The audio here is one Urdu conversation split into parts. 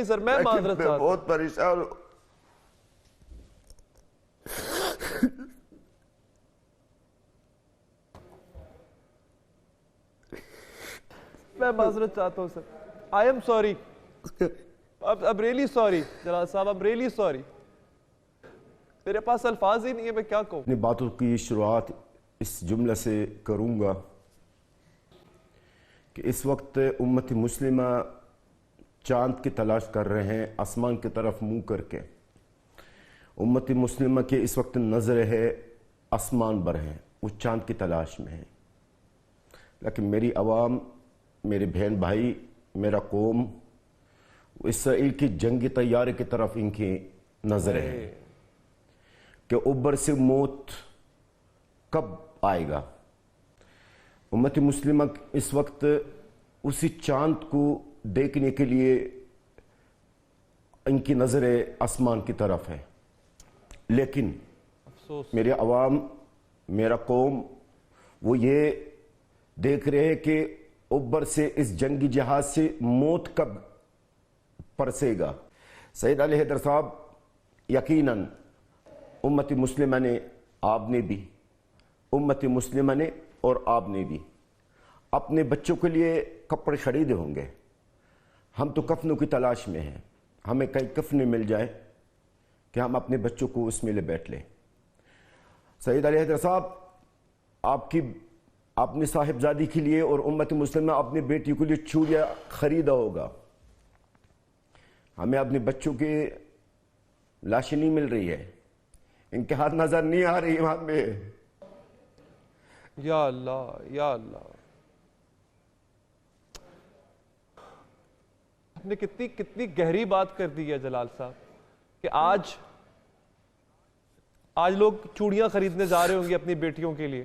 سر میں معذرت چاہتا ہوں، بہت پریشان ہوں. میں معذرت چاہتا ہوں سر. I am sorry. اب ریئلی سوری جلال صاحب، اب ریئلی سوری. میرے پاس الفاظ ہی نہیں ہے، میں کیا کہوں. اپنی باتوں کی شروعات اس جملے سے کروں گا کہ اس وقت امت مسلمہ چاند کی تلاش کر رہے ہیں، آسمان کی طرف منہ کر کے. امت مسلمہ کے اس وقت نظر ہے آسمان پر ہے، وہ چاند کی تلاش میں ہے. لیکن میری عوام، میرے بہن بھائی، میرا قوم، اسرائیل کی جنگی طیارے کی طرف ان کی نظر ہے کہ اوپر سے موت کب آئے گا. امت مسلمہ اس وقت اسی چاند کو دیکھنے کے لیے ان کی نظر آسمان کی طرف ہے. لیکن میرے عوام، میرا قوم، وہ یہ دیکھ رہے ہیں کہ اوپر سے اس جنگی جہاز سے موت کب پرسے گا. سید علی حیدر صاحب، یقیناً امت مسلمہ نے، آپ نے بھی، امت مسلمہ نے اور آپ نے بھی اپنے بچوں کے لیے کپڑے خریدے ہوں گے. ہم تو کفنوں کی تلاش میں ہیں، ہمیں کئی کفنیں مل جائیں کہ ہم اپنے بچوں کو اس میں لے بیٹھ لیں. سید علی حیدر صاحب، آپ نے صاحبزادی کے لیے اور امت مسلمہ اپنی بیٹی کے لیے چوڑیاں خریدا ہوگا. ہمیں اپنے بچوں کی لاشیں نہیں مل رہی ہے، ان کے ہاتھ نظر نہیں آ رہی وہاں پہ. یا اللہ، یا اللہ. آپ نے کتنی گہری بات کر دی ہے جلال صاحب کہ آج لوگ چوڑیاں خریدنے جا رہے ہوں گے اپنی بیٹیوں کے لیے،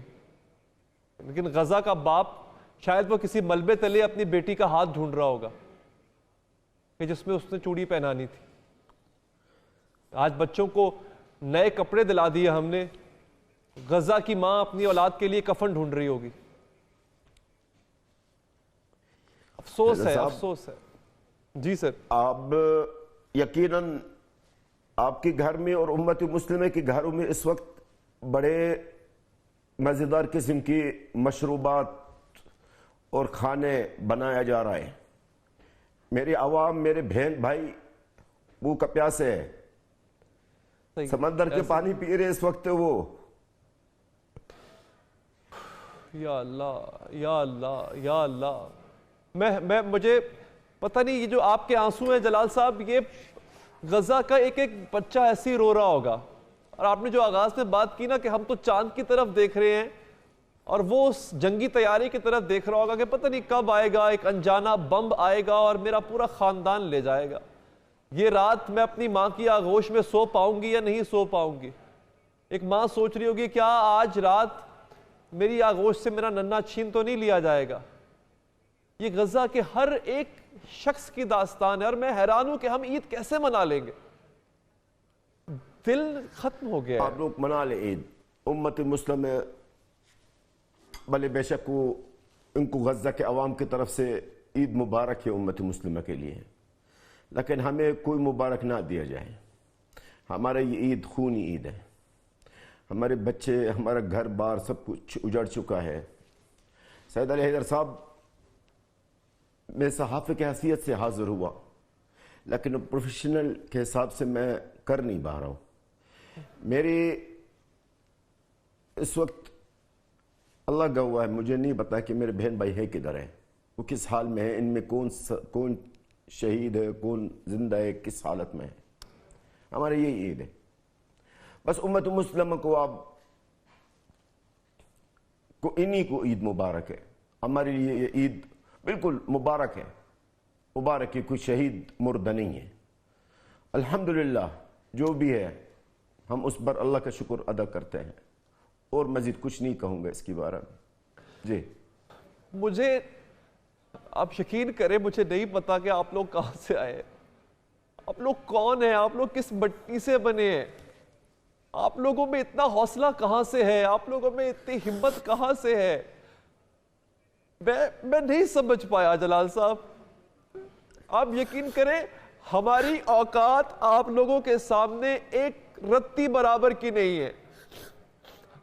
لیکن غزہ کا باپ شاید وہ کسی ملبے تلے اپنی بیٹی کا ہاتھ ڈھونڈ رہا ہوگا کہ جس میں اس نے چوڑی پہنانی تھی. آج بچوں کو نئے کپڑے دلا دیے ہم نے، غزہ کی ماں اپنی اولاد کے لیے کفن ڈھونڈ رہی ہوگی. افسوس ہے، افسوس ہے. جی سر. آپ یقیناً آپ کے گھر میں اور امت مسلمہ کے گھروں میں اس وقت بڑے مزیدار قسم کی مشروبات اور کھانے بنایا جا رہا ہے. میرے عوام، میرے بہن بھائی بھوک پیاسے ہے، سمندر کے پانی پی رہے اس وقت وہ. یا اللہ، یا اللہ، یا اللہ. مجھے پتہ نہیں، یہ جو آپ کے آنسو ہیں جلال صاحب، یہ غزہ کا ایک بچہ ایسی رو رہا ہوگا. اور آپ نے جو آغاز میں بات کی نا کہ ہم تو چاند کی طرف دیکھ رہے ہیں اور وہ اس جنگی تیاری کی طرف دیکھ رہا ہوگا کہ پتہ نہیں کب آئے گا، ایک انجانا بم آئے گا اور میرا پورا خاندان لے جائے گا. یہ رات میں اپنی ماں کی آغوش میں سو پاؤں گی یا نہیں سو پاؤں گی. ایک ماں سوچ رہی ہوگی کیا آج رات میری آغوش سے میرا ننھا چھین تو نہیں لیا جائے گا. یہ غزہ کے ہر ایک شخص کی داستان ہے اور میں حیران ہوں کہ ہم عید کیسے منا لیں گے. دل ختم ہو گیا ہے. آپ لوگ منا لیں عید. امت مسلم بھلے بے شک ان کو غزہ کے عوام کی طرف سے عید مبارک ہے امت مسلمہ کے لیے، لیکن ہمیں کوئی مبارک نہ دیا جائے. ہمارا یہ عید خونی عید ہے. ہمارے بچے، ہمارا گھر بار سب کچھ اجڑ چکا ہے. سید علی حیدر صاحب، میں صحافی کی حیثیت سے حاضر ہوا، لیکن پروفیشنل کے حساب سے میں کر نہیں پا رہا ہوں. میری اس وقت اللہ گواہ ہے، مجھے نہیں پتا کہ میرے بہن بھائی ہے کدھر ہے، وہ کس حال میں ہے، ان میں کون شہید ہے، کون زندہ ہے، کس حالت میں ہے. ہمارے یہی عید ہے. بس امت مسلمہ کو آپ کو انہی کو عید مبارک ہے. ہمارے لیے یہ عید بالکل مبارک ہے. مبارک ہے، کوئی شہید مردہ نہیں ہے. الحمدللہ جو بھی ہے ہم اس پر اللہ کا شکر ادا کرتے ہیں، اور مزید کچھ نہیں کہوں گا اس کی بارے میں. جی. مجھے آپ یقین کریں، مجھے نہیں پتا کہ آپ لوگ کہاں سے آئے ہیں، آپ لوگ کون ہیں، آپ لوگ کس مٹی سے بنے ہیں، آپ لوگوں میں اتنا حوصلہ کہاں سے ہے، آپ لوگوں میں اتنی ہمت کہاں سے ہے. میں نہیں سمجھ پایا جلال صاحب. آپ یقین کریں، ہماری اوقات آپ لوگوں کے سامنے ایک رتی برابر کی نہیں ہے.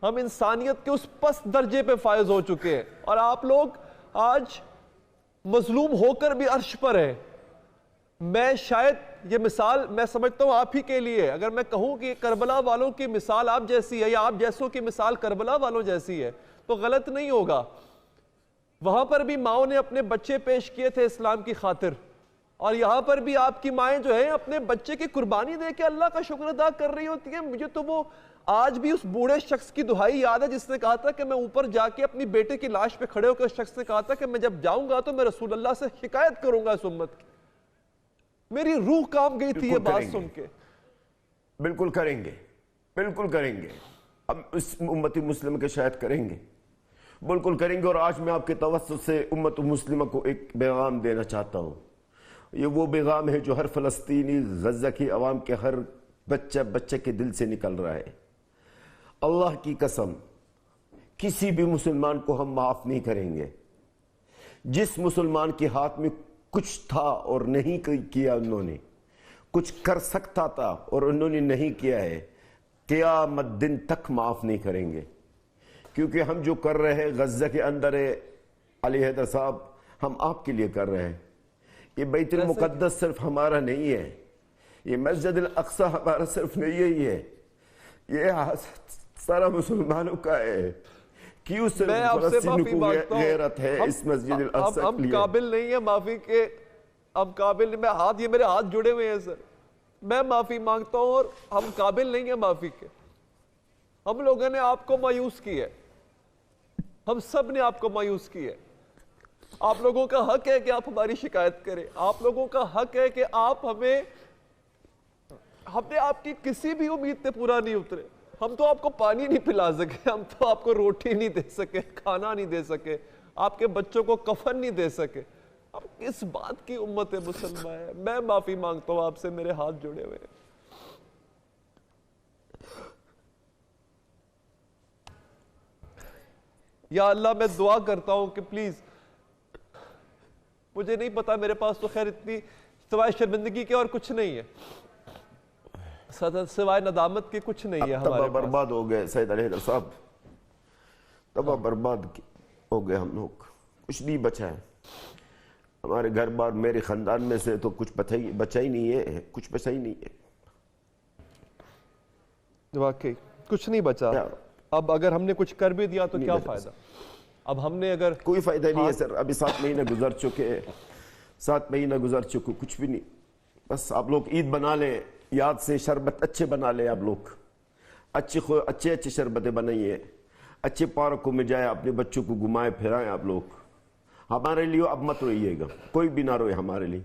ہم انسانیت کے اس پست درجے پہ فائز ہو چکے ہیں اور آپ لوگ آج مظلوم ہو کر بھی عرش پر ہیں. میں شاید یہ مثال میں سمجھتا ہوں آپ ہی کے لیے اگر میں کہوں کہ کربلا والوں کی مثال آپ جیسی ہے یا آپ جیسوں کی مثال کربلا والوں جیسی ہے تو غلط نہیں ہوگا. وہاں پر بھی ماؤں نے اپنے بچے پیش کیے تھے اسلام کی خاطر اور یہاں پر بھی آپ کی مائیں جو ہیں اپنے بچے کی قربانی دے کے اللہ کا شکر ادا کر رہی ہوتی ہیں. مجھے تو وہ آج بھی اس بوڑھے شخص کی دہائی یاد ہے جس نے کہا تھا کہ میں اوپر جا کے اپنی بیٹے کی لاش پہ کھڑے ہو کے اس شخص نے کہا تھا کہ میں جب جاؤں گا تو میں رسول اللہ سے شکایت کروں گا اس امت کی. میری روح کام گئی تھی یہ بات سن کے. بالکل کریں گے, بالکل کریں گے. ہم اس امتی مسلم کے شاید کریں گے, بالکل کریں گے. اور آج میں آپ کے توسط سے امت مسلمہ کو ایک پیغام دینا چاہتا ہوں. یہ وہ پیغام ہے جو ہر فلسطینی غزہ کی عوام کے ہر بچہ کے دل سے نکل رہا ہے. اللہ کی قسم کسی بھی مسلمان کو ہم معاف نہیں کریں گے. جس مسلمان کے ہاتھ میں کچھ تھا اور نہیں کیا, انہوں نے کچھ کر سکتا تھا اور انہوں نے نہیں کیا ہے, قیامت دن تک معاف نہیں کریں گے. کیونکہ ہم جو کر رہے ہیں غزہ کے اندر ہے علی حیدر صاحب, ہم آپ کے لیے کر رہے ہیں. یہ بیت المقدس صرف ہمارا نہیں ہے, یہ مسجد الاقصی ہمارا صرف نہیں ہے, یہ سارا مسلمانوں کا ہے. کیوں صرف فلسطینیوں کو غیرت ہے اس مسجد الاقصی کے لیے؟ ہم قابل نہیں ہیں معافی کے, ہم قابل نہیں. یہ میرے ہاتھ جڑے ہوئے ہیں سر, میں معافی مانگتا ہوں اور ہم قابل نہیں ہیں معافی کے. ہم لوگوں نے آپ کو مایوس کی ہے, ہم سب نے آپ کو مایوس کی ہے. آپ لوگوں کا حق ہے کہ آپ ہماری شکایت کریں, آپ لوگوں کا حق ہے کہ آپ ہم نے آپ کی کسی بھی امید پہ پورا نہیں اترے. ہم تو آپ کو پانی نہیں پلا سکے, ہم تو آپ کو روٹی نہیں دے سکے, کھانا نہیں دے سکے, آپ کے بچوں کو کفن نہیں دے سکے. اب کس بات کی امت ہے مسلمہ ہے. میں معافی مانگتا ہوں آپ سے, میرے ہاتھ جڑے ہوئے ہیں. یا اللہ میں دعا کرتا ہوں کہ پلیز, مجھے نہیں پتا, میرے پاس تو خیر اتنی سوائے شرمندگی کے اور کچھ نہیں ہے, سوائے ندامت کے کچھ نہیں ہے ہمارے پاس. تباہ برباد ہو گئے سید علی حیدر صاحب, تباہ برباد ہو گئے ہم لوگ, کچھ نہیں بچا ہے ہمارے گھر بار. میرے خاندان میں سے تو کچھ بچا ہی نہیں ہے, کچھ بچا ہی نہیں ہے. واقعی کچھ نہیں بچا. اب اگر ہم نے کچھ کر بھی دیا تو کیا فائدہ؟ اب ہم نے اگر کوئی فائدہ نہیں ہے سر. ابھی 7 مہینے گزر چکے, 7 مہینے گزر چکے, کچھ بھی نہیں. بس آپ لوگ عید بنا لیں, یاد سے شربت اچھے بنا لیں. آپ لوگ اچھے شربتیں بنائیے, اچھے پارکوں میں جائیں, اپنے بچوں کو گھمائیں پھرائیں. آپ لوگ ہمارے لیے اب مت روئیے گا, کوئی بھی نہ روئے ہمارے لیے.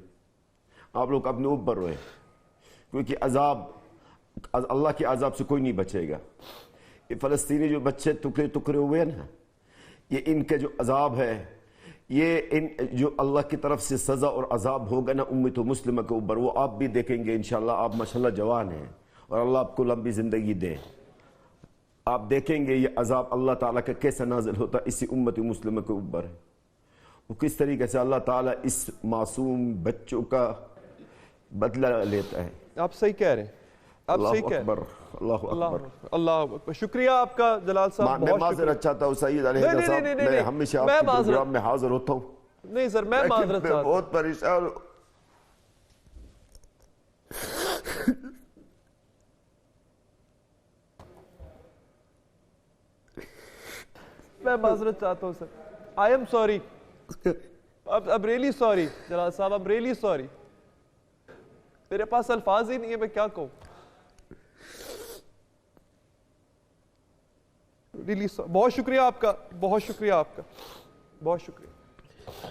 آپ لوگ اپنے اوپر روئے, کیونکہ اللہ کے عذاب سے کوئی نہیں بچے گا. یہ فلسطینی جو بچے ٹکڑے ہوئے ہیں نا, یہ ان کے جو عذاب ہے, یہ جو اللہ کی طرف سے سزا اور عذاب ہوگا نا امت مسلمہ کے اوپر, وہ آپ بھی دیکھیں گے انشاءاللہ. آپ ماشاءاللہ جوان ہیں اور اللہ آپ کو لمبی زندگی دے. آپ دیکھیں گے یہ عذاب اللہ تعالیٰ کا کیسا نازل ہوتا اسی امت مسلمہ کے اوپر, وہ کس طریقے سے اللہ تعالیٰ اس معصوم بچوں کا بدلہ لیتا ہے. آپ صحیح کہہ رہے ہیں, آپ صحیح کہہ رہے ہیں. اللہ اکبر, اللہ اکبر. شکریہ آپ کا جلال صاحب, میں معذرت چاہتا ہوں سید علی حیدر صاحب, میں ہمیشہ آپ کے پروگرام میں حاضر ہوتا ہوں. نہیں سر, میں معذرت چاہتا ہوں, بہت پریشان ہوں. میں معذرت چاہتا ہوں سر. I am sorry. I'm really sorry جلال صاحب, I'm really sorry. میرے پاس الفاظ ہی نہیں ہے, میں کیا کہوں. بہت شکریہ آپ کا, بہت شکریہ آپ کا, بہت شکریہ.